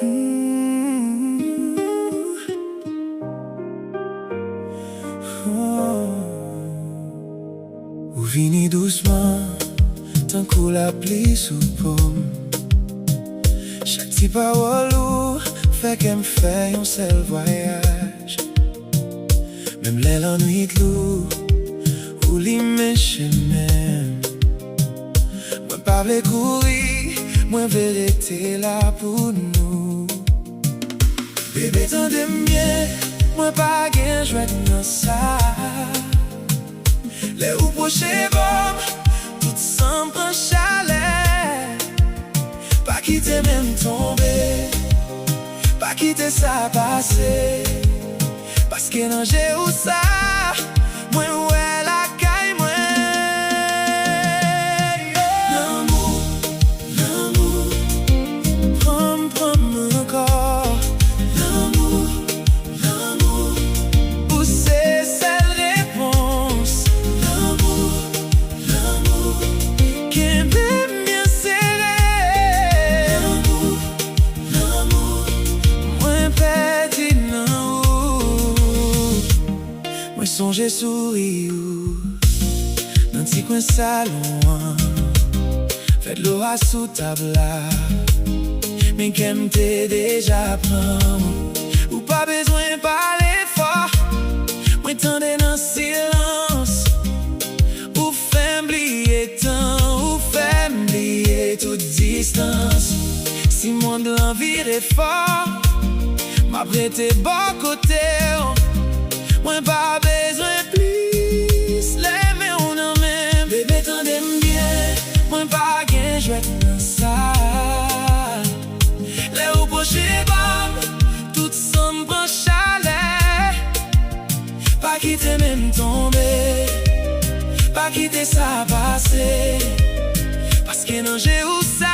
Ou vini doucement, tant qu'on la pli sous pomme. Chaque petit parole ou fait qu'elle me fait un seul voyage. Même l'ennui de l'eau, ou l'immense même. Moi pas vle courir, moi vérité là pour nous. Bébé t'en bien, moi pas gain jouet dans ça. Les ou proche bon, tout sans prend chalet. Pas quitter même tomber, pas quitter ça passer. Parce que non j'ai où ça, moi ouais la caille moi. L'amour, l'amour, prends-moi encore. L'amour, l'amour, pousser cette réponse. L'amour, l'amour, qui m'aime bien serré. L'amour, l'amour, moi petit non. Moi songe sourire dans petit coin salon. Fait de l'eau à sous table mais qu'aime t'es déjà prend. Ou pas besoin parler fort. Moi tendais dans silence. Ou fait m'blier temps. Ou fait m'blier toute distance. Si mon de l'envie est fort, m'a prêté bon côté. Moi pas besoin plus. L'aimer ou non même. Bébé t'en bien. Moi pas gain jouet dans ça. Les ou proche bon, tout son prend chalet. Pas quitter même tomber, pas quitter ça passer. Parce que non j'ai où ça.